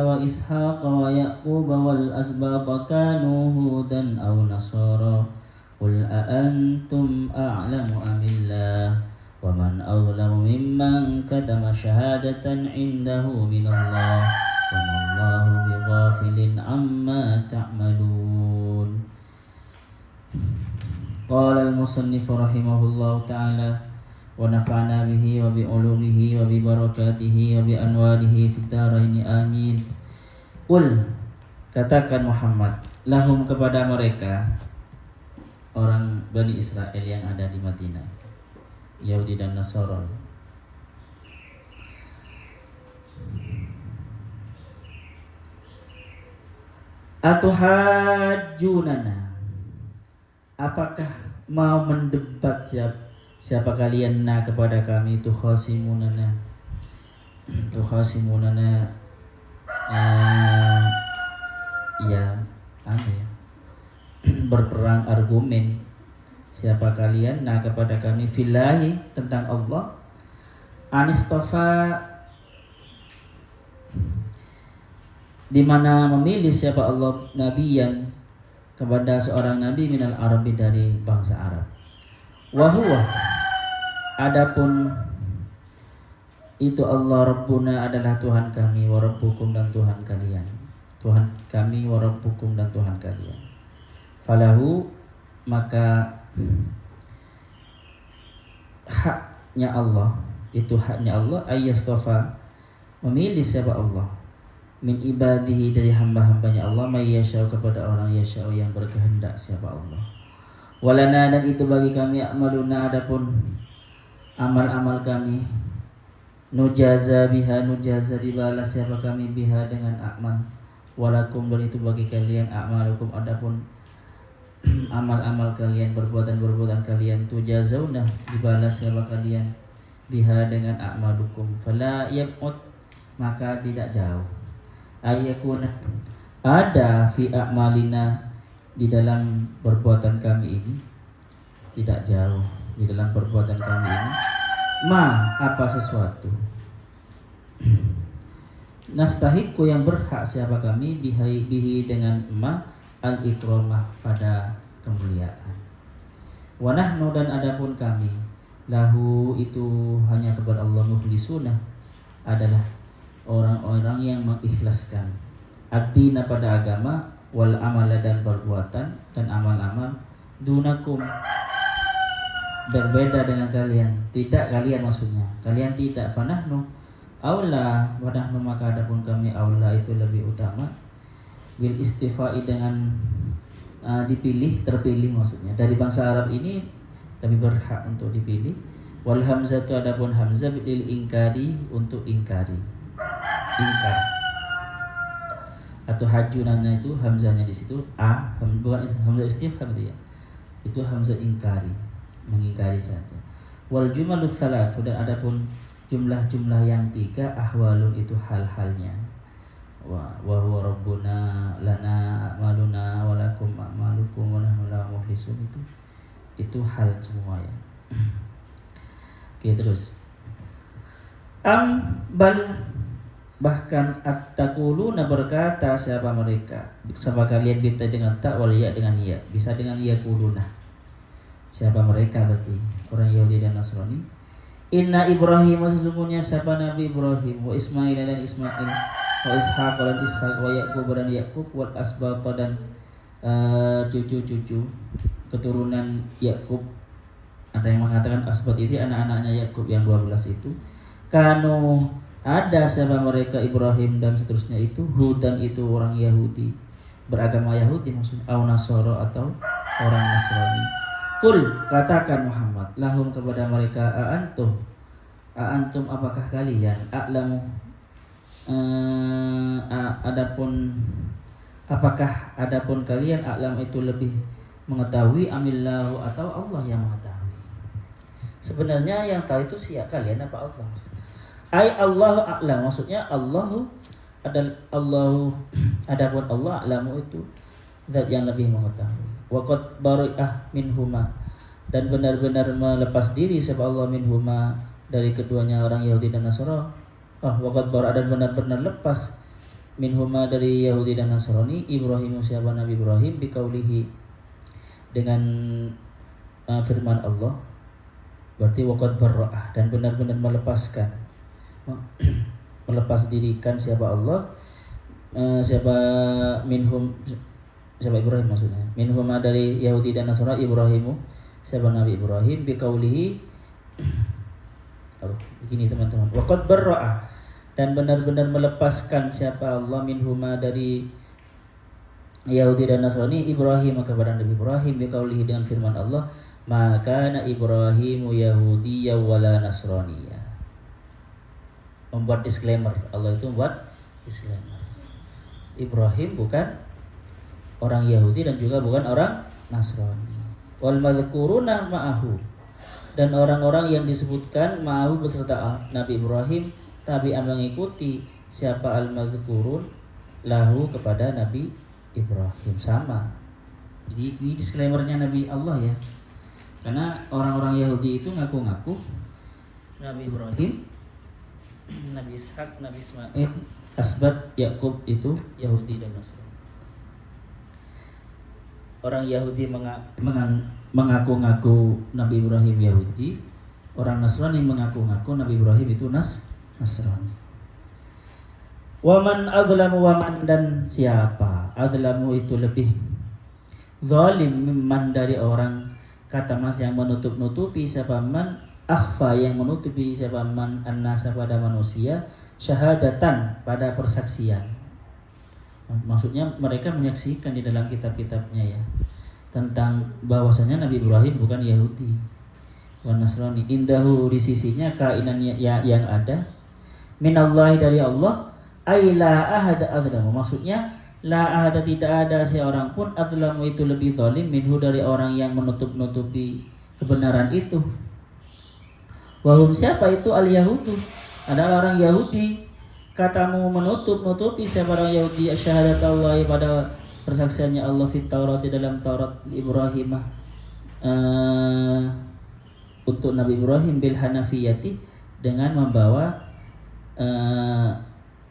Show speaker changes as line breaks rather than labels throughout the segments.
وإسحاق ويعقوب والأسباط كانوا هودا أو نصارى قل أأنتم أعلم أم الله ومن أظلم ممن كتم شهادة عنده من الله وما الله بغافل عما تعملون. قال المصنف رحمه الله تعالى ونفعنا به وبعلومه وببركاته وبأنواره في الدارين amin. Qul, katakan Muhammad, lahum kepada mereka orang Bani Israel yang ada di Madinah, Yahudi dan Nasara. Atuhajjunana, apakah mau mendebat siapa kalian kepada kami? Tukhasimunana berperang argumen. Siapa kalian kepada kami fillahi, tentang Allah, anistofa, di mana memilih siapa Allah nabiyan, kepada seorang nabi minal arabi, dari bangsa Arab. Wahuwa, adapun itu Allah Rabbuna adalah Tuhan kami, wa Rabbukum, dan Tuhan kalian. Tuhan kami, wa Rabbukum, dan Tuhan kalian. Falahu, maka haknya Allah, itu haknya Allah, ayyastofa, memilih siapa Allah, min ibadihi, dari hamba-hambanya Allah, mayyashau, kepada orang yashau, yang berkehendak siapa Allah. Walana, dan itu bagi kami, amaluna, adapun amal-amal kami, nujaza biha, nujaza, dibalas siapa kami, biha, dengan amal. Walakum, dan itu bagi kalian, amalukum, adapun amal-amal kalian, perbuatan-perbuatan kalian, tujazauna, dibalas siapa kalian, biha, dengan amalukum. Fala yab'ud, maka tidak jauh, ayakuna, ada fi a'malina, di dalam perbuatan kami ini, tidak jauh di dalam perbuatan kami ini, apa sesuatu, nastahiqu, yang berhak siapa kami, bihi, dengan al-ikramah, pada kemuliaan. Wa nahnu, dan adapun kami, lahu, itu hanya kepada Allah, mukhlisuna, adalah orang-orang yang mengikhlaskan, ad-dina, pada agama, wal amala, dan perbuatan dan amal-amal, dunakum, berbeda dengan kalian, tidak kalian, maksudnya kalian tidak, fanahnu aula, wanahnu, maka adapun kami, aula, itu lebih utama, bil istifai, dengan dipilih, terpilih, maksudnya dari bangsa Arab ini lebih berhak untuk dipilih. Wal hamzatu, adapun hamzah, lil ingkari, untuk ingkar. Atau hajunana, itu hamzahnya di situ bukan hamzah istifham itu ya, itu hamzah ingkari, mengingkari saja. Wal jumalus salasu, dan adapun jumlah-jumlah yang 3, ahwalun, itu hal-halnya. Wa huwa rabbuna lana a'maluna wa lakum a'malukum wa nahnu lahu mukhlisun, itu hal semua ya. Oke, terus bal, bahkan at-taquluna, berkata siapa mereka, siapa kalian, bita dengan ta, wal ya dengan ya, bisa dengan ya kuluna. Siapa mereka? Berarti orang Yahudi dan Nasrani. Inna Ibrahim, sesungguhnya siapa Nabi Ibrahim, wa Ismail, dan Ismail, wa Ishaq, dan Ishaq, wa Yaqub, dan Yaqub, wal asbat, dan cucu-cucu keturunan Yaqub. Ada yang mengatakan asbat itu anak-anaknya Yaqub yang 12 itu. Kanu, ada siapa mereka, Ibrahim dan seterusnya itu, hudan, itu orang Yahudi, beragama Yahudi maksudnya, au nasoro, atau orang Nasrani. Qul, katakan Muhammad, lahum, kepada mereka, a'antum, apakah kalian, a'lamu, adapun kalian, a'lam, itu lebih mengetahui, amillahu, atau Allah yang mengetahui. Sebenarnya yang tahu itu siapa, kalian apa Allah? Allahu a'lam, maksudnya Allahu adapun Allah, a'lamu, itu zat yang lebih mengetahui. Wa qad bari'ah minhuma, dan benar-benar melepas diri sebab Allah minhuma, dari keduanya orang Yahudi dan Nasara. Wa qad bari'ah, dan benar-benar lepas minhuma dari Yahudi dan Nasrani, Ibrahim siapa Nabi Ibrahim biqaulihi dengan firman Allah, berarti waqad barra'ah, dan benar-benar melepaskan melepas dirikan siapa Allah, siapa minhum, siapa Ibrahim maksudnya, minhuma dari Yahudi dan Nasrani, Ibrahimu siapa Nabi Ibrahim biqaulihi, begini teman-teman, waqad barra'ah, dan benar-benar melepaskan siapa Allah minhuma dari Yahudi dan Nasrani, Ibrahim kepada Nabi Ibrahim biqaulihi dengan firman Allah, maka Ibrahimu Yahudiyya wala Nasraniyya. Membuat disclaimer, Allah itu membuat disclaimer, Ibrahim bukan orang Yahudi dan juga bukan orang Nasrani. Wal madhkuruna ma'ahu, dan orang-orang yang disebutkan ma'ahu beserta Nabi Ibrahim tabi'an mengikuti siapa al-madhkurun lahu kepada Nabi Ibrahim, sama. Jadi ini disclaimernya Nabi Allah ya. Karena orang-orang Yahudi itu ngaku-ngaku Nabi Ibrahim, Nabi Ishak, Nabi Ismail, Asbat Yakub itu Yahudi dan Nasrani. Orang Yahudi mengaku-ngaku Nabi Ibrahim Yahudi, orang Nasrani mengaku-ngaku Nabi Ibrahim itu Nasrani. Waman adlamu, waman dan siapa, adlamu itu lebih zalim mimman dari orang, kata Mas yang menutup-nutupi siapa man, akhfa yang menutupi siapa man annasa pada manusia, syahadatan pada persaksian. Maksudnya mereka menyaksikan di dalam kitab-kitabnya ya tentang bahwasanya Nabi Ibrahim bukan Yahudi wa Nasrani, indahu di sisinya kainan yang ada minallahi dari Allah, ay la ahada adlamu, maksudnya la ahada tidak ada seorang pun adlamu itu lebih zalim minhu dari orang yang menutup-nutupi kebenaran itu. Wahum siapa itu al Yahudu, adalah orang Yahudi, katamu menutup-nutupi siapa orang Yahudi syahadat Allah pada persaksiannya Allah fit Taurat di dalam Taurat Ibrahim untuk Nabi Ibrahim bil Hanafiyati dengan membawa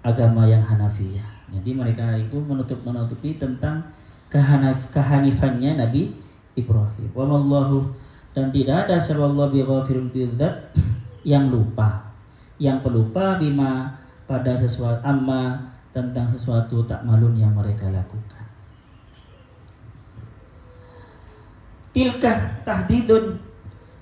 agama yang Hanafiyah. Jadi mereka itu menutup-nutupi tentang kehanifannya Nabi Ibrahim. Wa mallahu, dan tidak ada sallallahu bi ghafirun bidzat, yang lupa, yang pelupa bima pada sesuatu, amma tentang sesuatu tak malun yang mereka lakukan. Tilkah tahdidun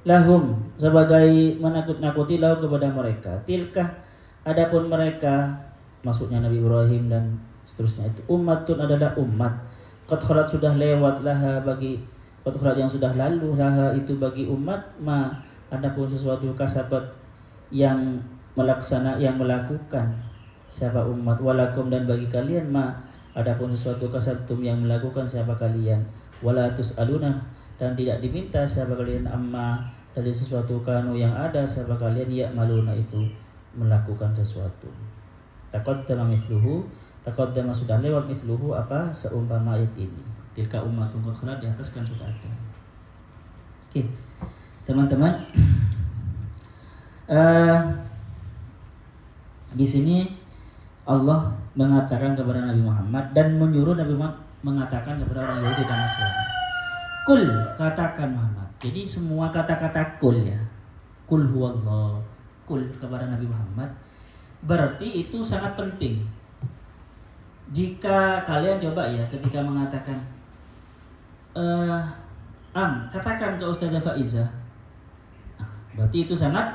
lahum, sebagai menakut-nakuti lahum kepada mereka. Tilkah adapun mereka, maksudnya Nabi Ibrahim dan seterusnya itu, ummatun adalah umat, qad khalat sudah lewat laha bagi, qad khalat yang sudah lalu laha itu bagi umat, ma adapun sesuatu kasabat yang melakukan siapa umat, walakum dan bagi kalian ma adapun sesuatu kasabtum yang melakukan siapa kalian, wala tusaluna dan tidak diminta siapa kalian amma dari sesuatu kanu yang ada siapa kalian ya maluna itu melakukan sesuatu. Taqaddama misluhu, taqaddama sudah lewat misluhu apa seumpama ayat ini. Tilka ummatun qad khalat, di atas kan sudah ada. Oke. Teman-teman, di sini Allah mengatakan kepada Nabi Muhammad dan menyuruh Nabi Muhammad mengatakan kepada orang Yahudi dan Nasrani. Kul, katakan Muhammad. Jadi semua kata-kata kul ya. Kul huwallah, kul kepada Nabi Muhammad. Berarti itu sangat penting. Jika kalian coba ya ketika mengatakan katakan ke Ustazah Faiza, berarti itu sangat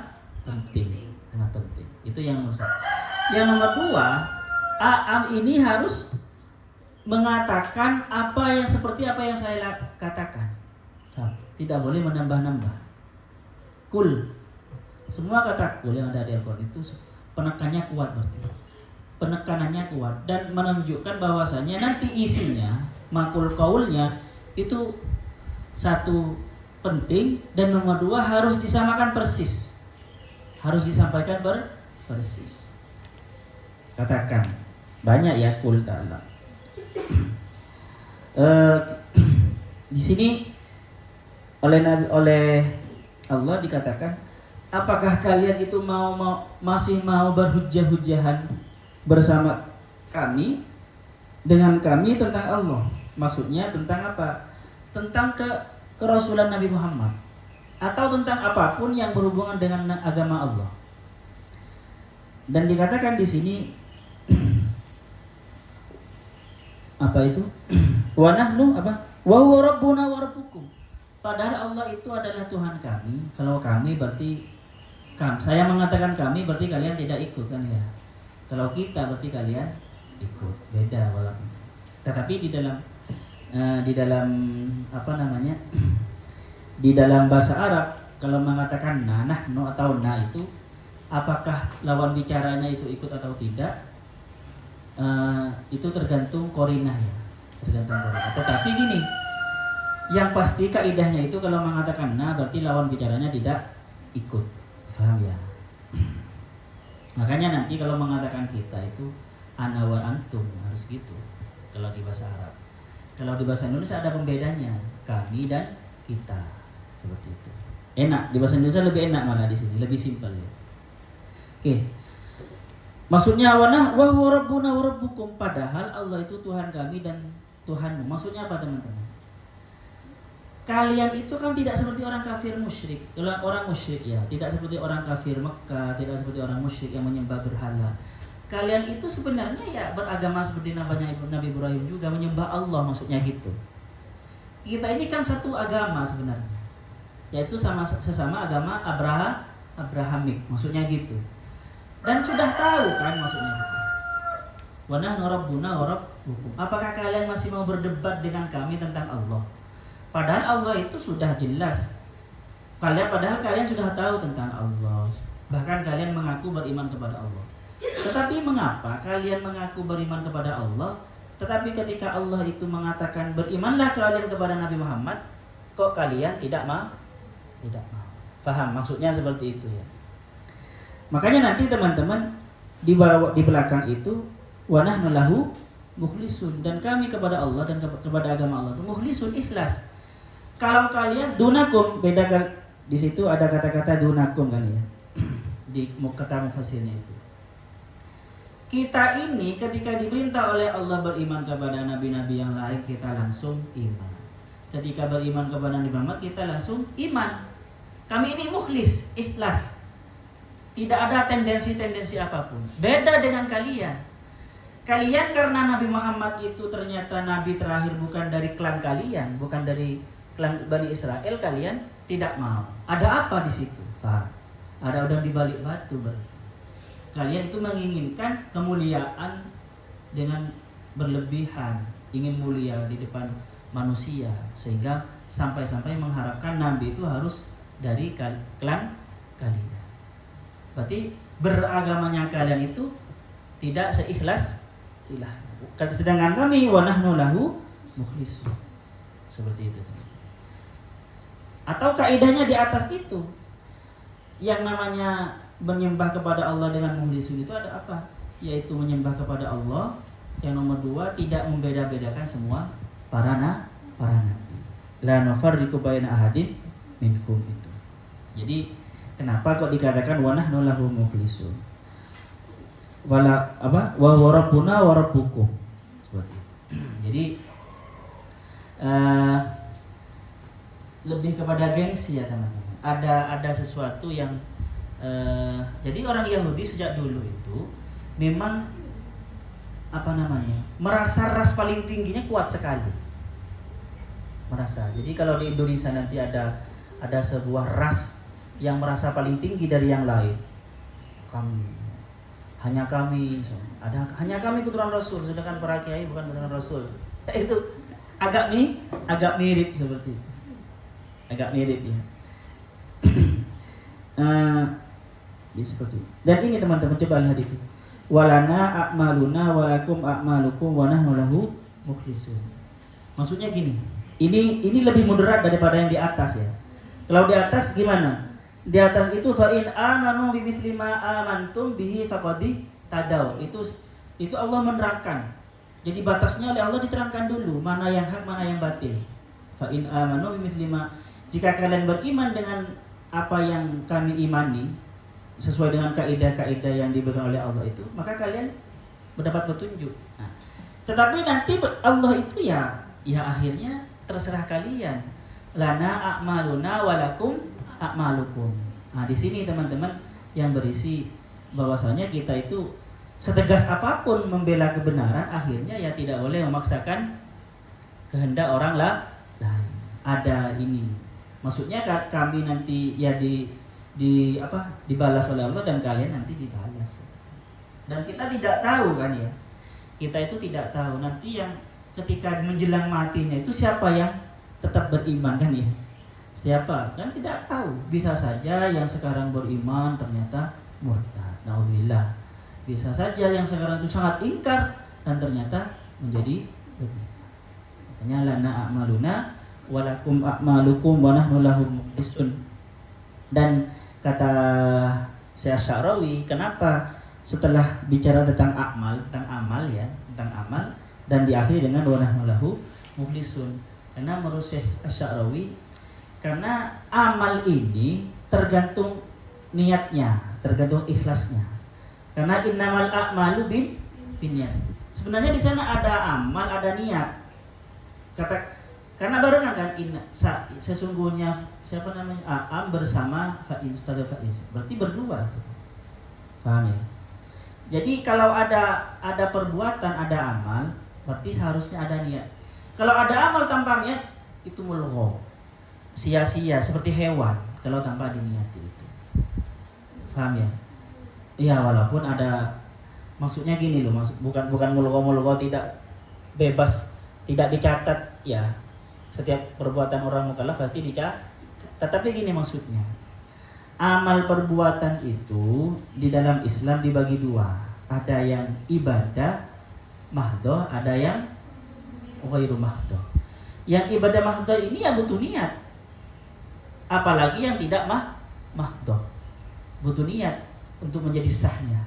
penting, sangat penting. Itu yang nomor satu. Yang nomor dua, ini harus mengatakan apa yang seperti apa yang saya katakan. Tidak boleh menambah-nambah. Kul, semua kata kul yang ada di Al-Quran itu penekannya kuat, berarti penekanannya kuat dan menunjukkan bahwasanya nanti isinya makul kaulnya itu satu penting, dan nomor dua harus disamakan persis, harus disampaikan persis. Katakan banyak ya kul ta'ala. Di sini oleh Allah dikatakan, apakah kalian itu masih mau berhujjah-hujjahan bersama kami dengan kami tentang Allah. Maksudnya tentang apa? Tentang kerasulan Nabi Muhammad atau tentang apapun yang berhubungan dengan agama Allah. Dan dikatakan di sini apa itu? Wa nahnu apa? Wa huwa rabbuna wa rabbukum. Padahal Allah itu adalah Tuhan kami. Kalau kami berarti saya mengatakan kami berarti kalian tidak ikut kan ya. Kalau kita berarti kalian ikut. Beda walaupun. Tetapi di dalam apa namanya? Di dalam bahasa Arab kalau mengatakan nahnu atau na itu apakah lawan bicaranya itu ikut atau tidak? Itu tergantung korinah ya. Tergantung korinah. Tetapi gini, yang pasti kaidahnya itu kalau mengatakan na berarti lawan bicaranya tidak ikut. Paham ya? Makanya nanti kalau mengatakan kita itu ana wa antum harus gitu. Kalau di bahasa Arab. Kalau di bahasa Indonesia ada pembedanya, kami dan kita. Seperti itu. Enak di bahasa Indonesia lebih enak malah di sini, lebih simpel ya. Oke. Maksudnya wa huwa rabbuna wa rabbukum, padahal Allah itu Tuhan kami dan Tuhanmu. Maksudnya apa teman-teman? Kalian itu kan tidak seperti orang kafir musyrik, orang musyrik ya, tidak seperti orang kafir Mekah, tidak seperti orang musyrik yang menyembah berhala. Kalian itu sebenarnya ya beragama seperti Nabi Ibrahim juga, menyembah Allah, maksudnya gitu. Kita ini kan satu agama sebenarnya, yaitu sesama agama Abrahamik, maksudnya gitu. Dan sudah tahu kan maksudnya gitu. Wa nahnu rabbuna wa rabbukum. Apakah kalian masih mau berdebat dengan kami tentang Allah? Padahal Allah itu sudah jelas. Padahal kalian sudah tahu tentang Allah. Bahkan kalian mengaku beriman kepada Allah. Tetapi mengapa kalian mengaku beriman kepada Allah, tetapi ketika Allah itu mengatakan berimanlah kalian kepada Nabi Muhammad, kok kalian tidak mau? Tidak mau. Faham maksudnya seperti itu ya. Makanya nanti teman-teman di belakang itu wa nahnu lahu mukhlisun, dan kami kepada Allah dan kepada agama Allah itu mukhlisun, ikhlas. Kalau kalian dunakum, beda di situ ada kata-kata dunakum kan ya. Di kata mufassirnya itu. Kita ini ketika diperintah oleh Allah beriman kepada nabi-nabi yang lain, kita langsung iman. Ketika beriman kepada Nabi Muhammad, kita langsung iman. Kami ini mukhlis, ikhlas. Tidak ada tendensi-tendensi apapun. Beda dengan kalian. Kalian karena Nabi Muhammad itu ternyata nabi terakhir bukan dari klan kalian, bukan dari klan Bani Israel, kalian tidak mau. Ada apa di situ? Faham? Ada udang di balik batu berarti. Kalian itu menginginkan kemuliaan dengan berlebihan, ingin mulia di depan manusia, sehingga sampai-sampai mengharapkan nabi itu harus dari klan kalian. Berarti beragamanya kalian itu tidak seikhlas ilah. Sedangkan kami wa nahnu lahu mukhlisun. Seperti itu. Atau kaidahnya di atas itu. Yang namanya menyembah kepada Allah dengan mukhlisun itu ada apa? Yaitu menyembah kepada Allah. Yang nomor 2, tidak membeda-bedakan semua para nabi. La nufarriqu baina ahadin minhum itu. Jadi kenapa kok dikatakan wa nahnu lahu mukhlisun? Wala apa? Wa huwa rabbuna wa rabbukum. Seperti itu. Jadi lebih kepada gengsi ya teman-teman. Ada sesuatu yang jadi orang Yahudi sejak dulu itu memang apa namanya? Merasa ras paling tingginya kuat sekali. Merasa. Jadi kalau di Indonesia nanti ada sebuah ras yang merasa paling tinggi dari yang lain. Hanya kami keturunan Rasul, sedangkan para kiai bukan keturunan Rasul. Itu agak mirip seperti itu. Agak mirip ya. Seperti itu. Dan ini teman-teman coba lihat itu. Walana a'maluna walakum a'malukum wa nahnu lahu mukhlisun. Maksudnya gini. Ini lebih moderat daripada yang di atas ya. Kalau di atas gimana? Di atas itu fa in amanu bimithli ma amantum bihi faqad tadaw. Itu Allah menerangkan. Jadi batasnya oleh Allah diterangkan dulu, mana yang hak, mana yang batil. Fa in amanu bimithli ma, jika kalian beriman dengan apa yang kami imani sesuai dengan kaidah-kaidah yang diberikan oleh Allah itu, maka kalian mendapat petunjuk. Nah, tetapi nanti Allah itu ya akhirnya terserah kalian. Lana a'maluna walakum a'malukum. Nah, di sini teman-teman yang berisi bahwasanya kita itu setegas apapun membela kebenaran, akhirnya ya tidak boleh memaksakan kehendak orang lain. Ada ini. Maksudnya kami nanti ya dibalas oleh Allah dan kalian nanti dibalas. Dan kita tidak tahu kan ya. Kita itu tidak tahu nanti yang ketika menjelang matinya itu siapa yang tetap beriman kan ya. Siapa? Kan tidak tahu. Bisa saja yang sekarang beriman ternyata murtad. Nauzubillah. Bisa saja yang sekarang itu sangat ingkar dan ternyata menjadi beriman. Makanya lana a'maluna walakum a'malukum wa nahnu lahu mukhlisun. Dan kata Syekh Sya'rawi, kenapa setelah bicara tentang amal dan diakhiri dengan wa nahnu lahu mukhlisun? Karena menurut Syekh Sya'rawi, karena amal ini tergantung niatnya, tergantung ikhlasnya. Karena innamal a'malu binniyat. Sebenarnya di sana ada amal, ada niat. Karena barengan kan sesungguhnya siapa namanya Am bersama Faiz. Berarti berdua itu. Paham ya? Jadi kalau ada perbuatan, ada amal, berarti seharusnya ada niat. Kalau ada amal tanpa niat itu mulgho. Sia-sia seperti hewan kalau tanpa diniati itu. Paham ya? Iya, walaupun ada maksudnya gini loh, bukan mulgho tidak bebas, tidak dicatat ya. Setiap perbuatan orang mukallaf pasti dicatat. Tetapi gini maksudnya. Amal perbuatan itu di dalam Islam dibagi dua. Ada yang ibadah mahdoh, ada yang ghairu mahdoh. Yang ibadah mahdoh ini ya butuh niat. Apalagi yang tidak mahdoh. Butuh niat untuk menjadi sahnya.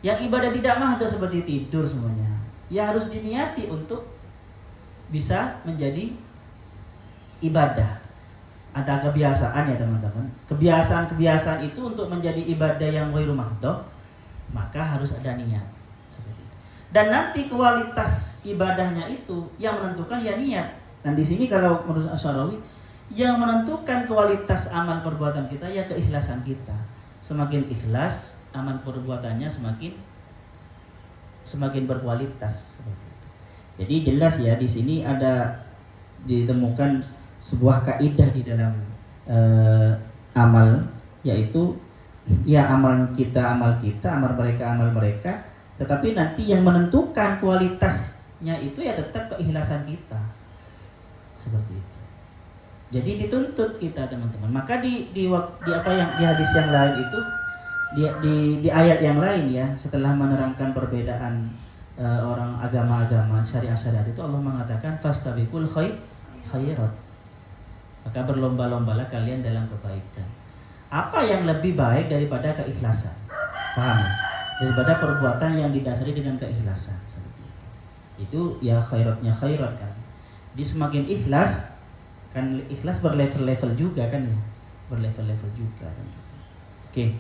Yang ibadah tidak mahdoh seperti tidur semuanya, ya harus diniati untuk bisa menjadi ibadah. Ada kebiasaan ya teman-teman. Kebiasaan itu untuk menjadi ibadah yang ghairu mahdoh, maka harus ada niat seperti itu. Dan nanti kualitas ibadahnya itu yang menentukan ya niat. Dan di sini kalau menurut Asy'arawi, yang menentukan kualitas amal perbuatan kita ya keikhlasan kita. Semakin ikhlas, amal perbuatannya semakin berkualitas seperti itu. Jadi jelas ya di sini ada ditemukan sebuah kaidah di dalam amal, yaitu ya amal mereka, tetapi nanti yang menentukan kualitasnya itu ya tetap keikhlasan kita. Seperti itu. Jadi dituntut kita teman-teman. Maka di hadis yang lain itu di ayat yang lain ya, setelah menerangkan perbedaan orang agama-agama syariat itu Allah mengatakan fastabiqul khairat. Maka berlomba-lombalah kalian dalam kebaikan. Apa yang lebih baik daripada keikhlasan? Paham? Daripada perbuatan yang didasari dengan keikhlasan seperti itu. Itu ya khairatnya khairat kan. Jadi semakin ikhlas kan, ikhlas berlevel-level juga kan ya. Berlevel-level juga kan gitu. Oke.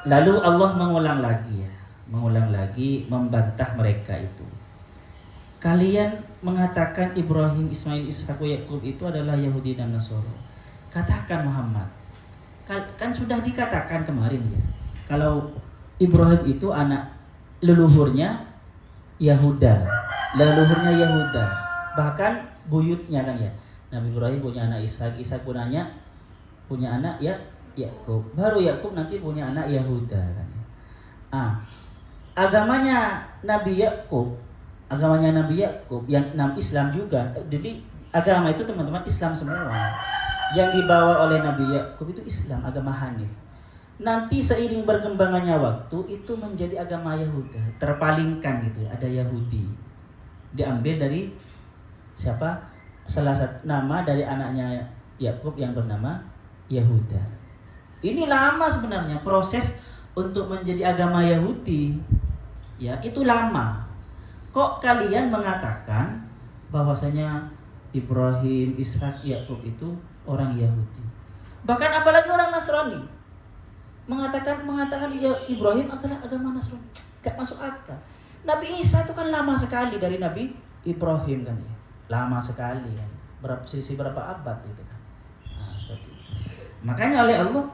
Lalu Allah mengulang lagi membantah mereka itu. Kalian mengatakan Ibrahim, Ismail, Ishak, Yakub itu adalah Yahudi dan Nasara. Katakan Muhammad, kan sudah dikatakan kemarin ya, kalau Ibrahim itu anak leluhurnya Yahuda, bahkan buyutnya kan ya. Nabi Ibrahim punya anak Ishak, Ishak punya anak ya Yakub, baru Yakub nanti punya anak Yahuda kan. Agamanya Nabi Yakub yang Islam juga. Jadi agama itu teman-teman Islam semua. Yang dibawa oleh Nabi Yakub itu Islam, agama Hanif. Nanti seiring berkembangannya waktu itu menjadi agama Yahuda, terpalingkan gitu, ada Yahudi. Diambil dari siapa? Salah satu nama dari anaknya Yakub yang bernama Yahuda. Ini lama sebenarnya proses untuk menjadi agama Yahudi. Ya, itu lama. Kok kalian mengatakan bahwasanya Ibrahim, Ishak, Yakub itu orang Yahudi? Bahkan apalagi orang Nasrani. mengatakan ya Ibrahim adalah agama Nasrani. Gak masuk akal. Nabi Isa itu kan lama sekali dari Nabi Ibrahim kan ya. Lama sekali kan. Berapa abad itu kan. Nah, seperti itu. Makanya oleh Allah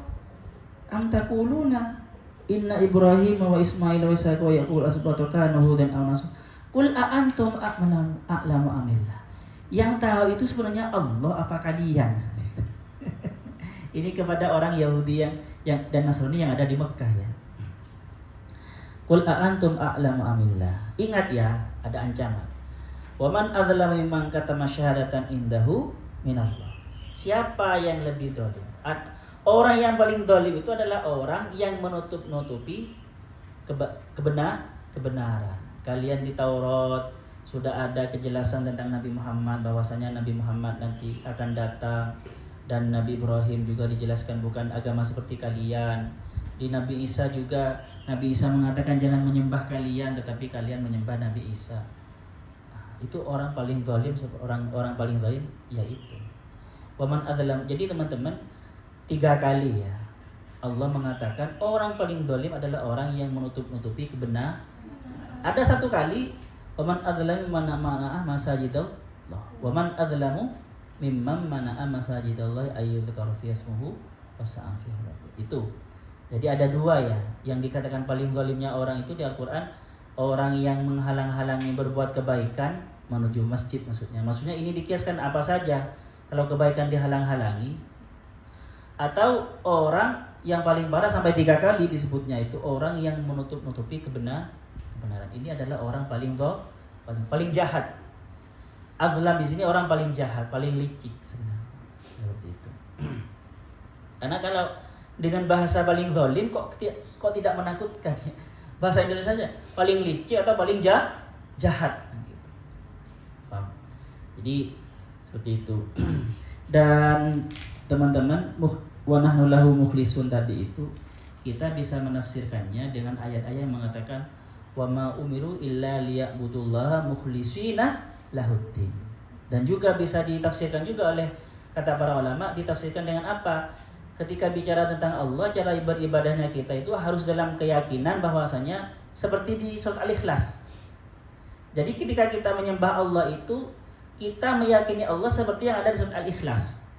am taquluna inna Ibrahim wa Ismail wa Ishaq wa Yaqub asbatu kanu hudan aw nasr. Qul a antum a'lamu amillah. Yang tahu itu sebenarnya Allah apa kalian? Ini kepada orang Yahudi yang dan Nasrani yang ada di Mekah ya. Qul a antum a'lamu amillah. Ingat ya, ada ancaman. Wa man adzlamu mimman katama syahadatan indahu minallah. Siapa yang lebih zalim? Orang yang paling zalim itu adalah orang yang menutup-nutupi kebenaran. Kalian di Taurat sudah ada kejelasan tentang Nabi Muhammad, bahwasanya Nabi Muhammad nanti akan datang, dan Nabi Ibrahim juga dijelaskan bukan agama seperti kalian. Di Nabi Isa juga, Nabi Isa mengatakan jangan menyembah kalian, tetapi kalian menyembah Nabi Isa. Itu orang paling zalim, orang paling zalim yaitu waman adzlam. Jadi teman-teman, 3 kali ya Allah mengatakan orang paling zalim adalah orang yang menutup-nutupi kebenaran. Ada 1 kali waman adzlamu mimman mana'a masajidallah. Waman adzlamu mimman mana'a masajidallah ayyudzkara fi ismuhu wasa'a fi itu. Jadi ada 2 ya yang dikatakan paling zalimnya orang itu di Al-Qur'an, orang yang menghalang-halangi berbuat kebaikan menuju masjid maksudnya. Maksudnya ini dikiaskan apa saja kalau kebaikan dihalang-halangi, atau orang yang paling parah sampai 3 kali disebutnya itu orang yang menutup-nutupi kebenaran. Ini adalah orang paling jahat. Azlam di sini orang paling jahat, paling licik sebenarnya. Seperti itu. Karena kalau dengan bahasa paling zalim kok tidak menakutkan ya. Bahasa Indonesia saja paling licik atau paling jahat gitu. Paham? Jadi seperti itu. Dan teman-teman, wa nahnu lahu mukhlisun tadi itu kita bisa menafsirkannya dengan ayat-ayat yang mengatakan wa ma umiru illa liya'budullaha mukhlishina lahuddin. Dan juga bisa ditafsirkan juga oleh kata para ulama, ditafsirkan dengan apa? Ketika bicara tentang Allah, cara beribadahnya kita itu harus dalam keyakinan bahwasanya seperti di surat Al-Ikhlas. Jadi ketika kita menyembah Allah itu kita meyakini Allah seperti yang ada di surat Al-Ikhlas.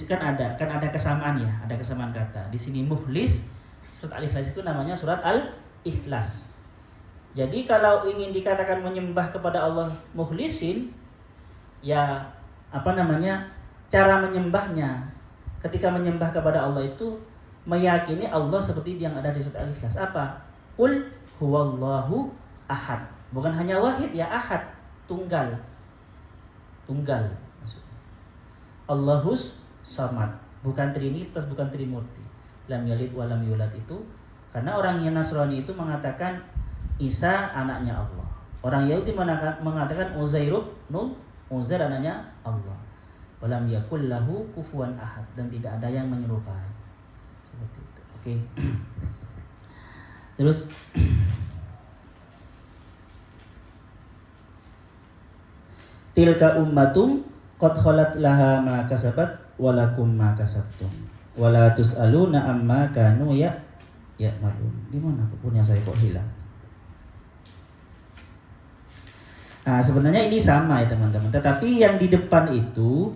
Kan ada kesamaan ya, ada kesamaan kata. Di sini mukhlis, surat Al-Ikhlas itu namanya surat Al-Ikhlas. Jadi kalau ingin dikatakan menyembah kepada Allah mukhlisin, ya cara menyembahnya ketika menyembah kepada Allah itu meyakini Allah seperti yang ada di surat Al-Ikhlas. Apa? Qul huwallahu ahad. Bukan hanya wahid ya, ahad, tunggal maksudnya. Allahus samad, bukan trinitas, bukan trimurti. Lam yalid wa lam yulad itu karena orang yang Nasrani itu mengatakan Isa anaknya Allah. Orang Yahudi mengatakan Uzair anaknya Allah. Walam yakul lahu kufuwan ahad, dan tidak ada yang menyerupai. Seperti itu. Oke. Terus tilka ummatum qad khalat laha ma kasabat walakum ma kasabtum wala tusaluna amma kanu ya'malun. Di mana punya saya kok hilang? Nah, sebenarnya ini sama ya teman-teman. Tetapi yang di depan itu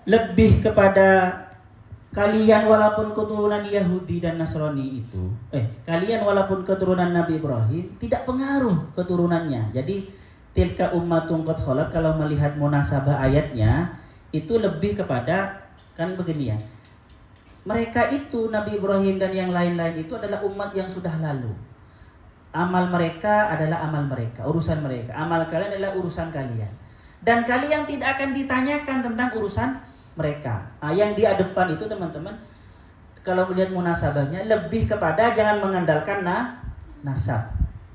lebih kepada kalian walaupun keturunan Yahudi dan Nasrani itu, kalian walaupun keturunan Nabi Ibrahim tidak pengaruh keturunannya. Jadi tilka ummatun qad khalat, kalau melihat munasabah ayatnya itu lebih kepada kan begini ya. Mereka itu Nabi Ibrahim dan yang lain-lain itu adalah umat yang sudah lalu. Amal mereka adalah amal mereka, urusan mereka. Amal kalian adalah urusan kalian. Dan kalian tidak akan ditanyakan tentang urusan mereka. Yang di depan itu teman-teman, kalau melihat munasabahnya lebih kepada jangan mengandalkan nasab.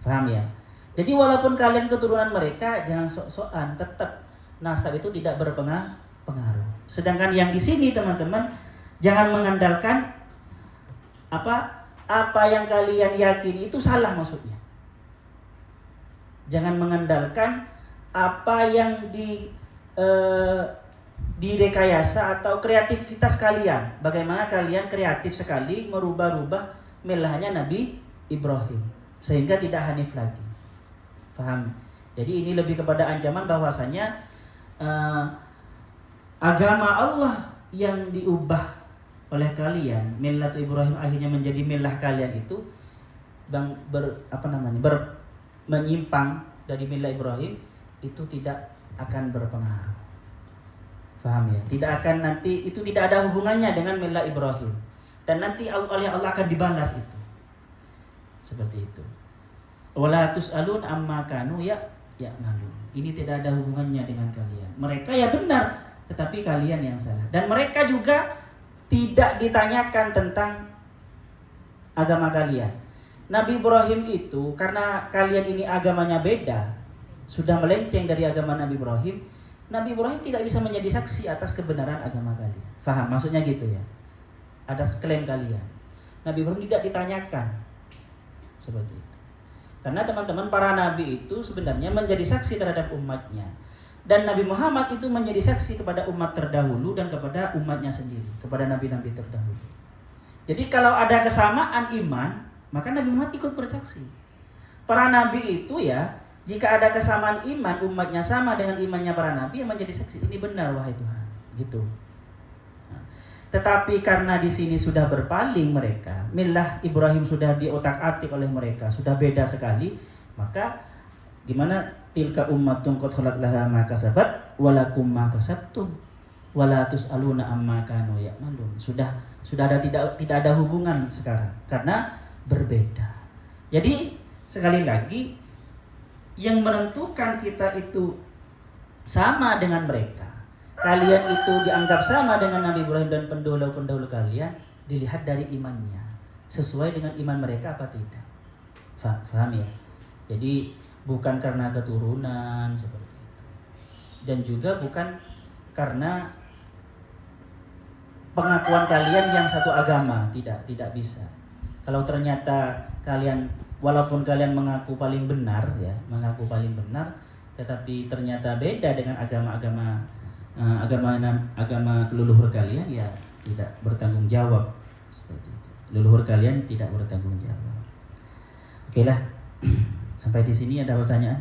Paham ya? Jadi walaupun kalian keturunan mereka, jangan sok-sokan, tetap nasab itu tidak berpengaruh. Sedangkan yang di sini teman-teman, jangan mengandalkan apa yang kalian yakini itu salah maksudnya. Jangan mengandalkan apa yang direkayasa atau kreativitas kalian. Bagaimana kalian kreatif sekali merubah-rubah milahnya Nabi Ibrahim sehingga tidak hanif lagi. Faham? Jadi ini lebih kepada ancaman bahwasanya agama Allah yang diubah oleh kalian, millat Ibrahim akhirnya menjadi milah kalian itu menyimpang dari milah Ibrahim, itu tidak akan berpengaruh. Faham ya? Tidak akan nanti, itu tidak ada hubungannya dengan milah Ibrahim. Dan nanti oleh Allah akan dibalas itu. Seperti itu. Wala tus'alun amma kanu ya'malun. Ini tidak ada hubungannya dengan kalian. Mereka ya benar, tetapi kalian yang salah. Dan mereka juga tidak ditanyakan tentang agama kalian. Nabi Ibrahim itu karena kalian ini agamanya beda, sudah melenceng dari agama Nabi Ibrahim. Nabi Ibrahim tidak bisa menjadi saksi atas kebenaran agama kalian. Faham? Maksudnya gitu ya. Atas klaim kalian. Nabi Ibrahim tidak ditanyakan. Seperti itu. Karena teman-teman para nabi itu sebenarnya menjadi saksi terhadap umatnya. Dan Nabi Muhammad itu menjadi saksi kepada umat terdahulu dan kepada umatnya sendiri, kepada nabi-nabi terdahulu. Jadi kalau ada kesamaan iman, maka Nabi Muhammad ikut bersaksi. Para nabi itu ya, jika ada kesamaan iman, umatnya sama dengan imannya para nabi, yang menjadi saksi. Ini benar wahai Tuhan, gitu. Nah, tetapi karena di sini sudah berpaling mereka, milah Ibrahim sudah diotak-atik oleh mereka, sudah beda sekali, maka gimana? Tilka ummatun qad khalat laha ma kasabat walakum ma kasabtum wala tus'aluna amma kanu ya'malun. Sudah ada tidak ada hubungan sekarang karena berbeda. Jadi sekali lagi yang menentukan kita itu sama dengan mereka, kalian itu dianggap sama dengan Nabi Ibrahim dan pendahulu-pendahulu kalian, dilihat dari imannya, sesuai dengan iman mereka apa tidak. Faham ya? Jadi bukan karena keturunan seperti itu, dan juga bukan karena pengakuan kalian yang satu agama, tidak bisa. Kalau ternyata kalian, walaupun kalian mengaku paling benar ya, tetapi ternyata beda dengan agama leluhur kalian, ya tidak bertanggung jawab seperti itu. Leluhur kalian tidak bertanggung jawab. Oke lah. Sampai di sini ada pertanyaan?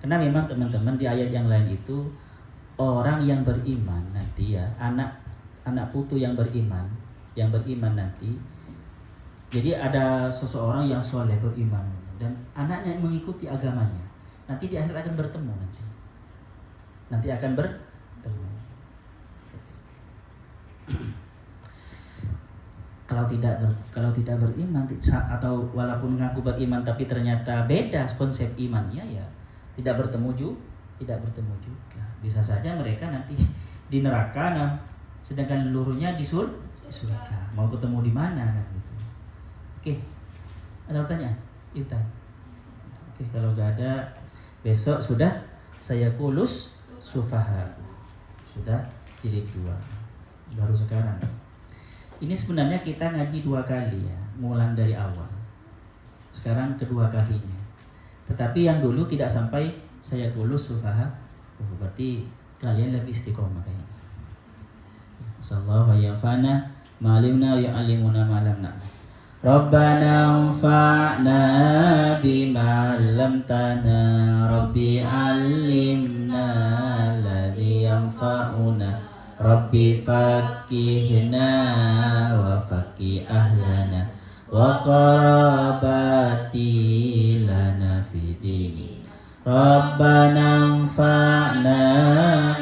Karena memang teman-teman di ayat yang lain itu orang yang beriman nanti ya, anak putu yang beriman nanti. Jadi ada seseorang yang soleh beriman dan anaknya yang mengikuti agamanya. Nanti di akhir akan bertemu nanti. Nanti akan bertemu. Kalau tidak beriman atau walaupun mengaku beriman tapi ternyata beda konsep imannya, ya tidak bertemu juga. Bisa saja mereka nanti di neraka, sedangkan leluhurnya di surga. Mau ketemu di mana kan gitu. Oke. Ada pertanyaan? Intan. Oke, kalau nggak ada, besok sudah saya kulus sufaha. Sudah jilid 2. Baru sekarang. Ini sebenarnya kita ngaji 2 kali ya, ngulang dari awal. Sekarang kedua kalinya. Tetapi yang dulu tidak sampai saya kulus sufaha. Berarti kalian lebih istiqomah kayaknya. Sallallahu yanfa'na ma'alimna ya'alimuna ma'alamna. Rabbana anfa'na bima 'allamtana. Rabbi 'allimna alladhi yanfa'una. Rabbi fakihna wa fakih ahlana wa qarabati lana fi dini. Rabbana anfa'na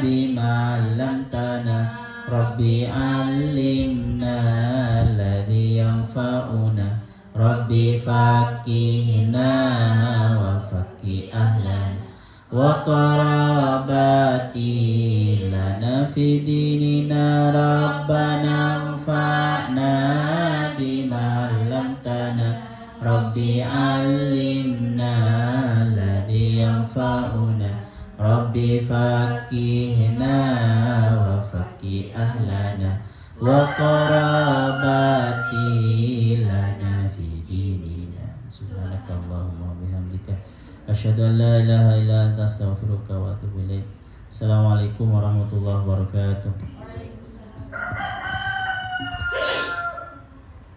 bima 'allamtana. Rabbi 'allimna alladhi yanfa'una. Rabbi fakihna wa fakih ahlana wa qarabati lana fi dinina. Rabbana anfa'na bima 'allamtana. Rabbi 'allimna alladhi yanfa'una. Rabbi fakihna wa fakih ahlana wa qarabati lana fi dinina. Subhanakallahumma wa bihamdika asyhadu an la ilaha illa anta astaghfiruka wa atubu ilaik. Assalamualaikum warahmatullahi wabarakatuh.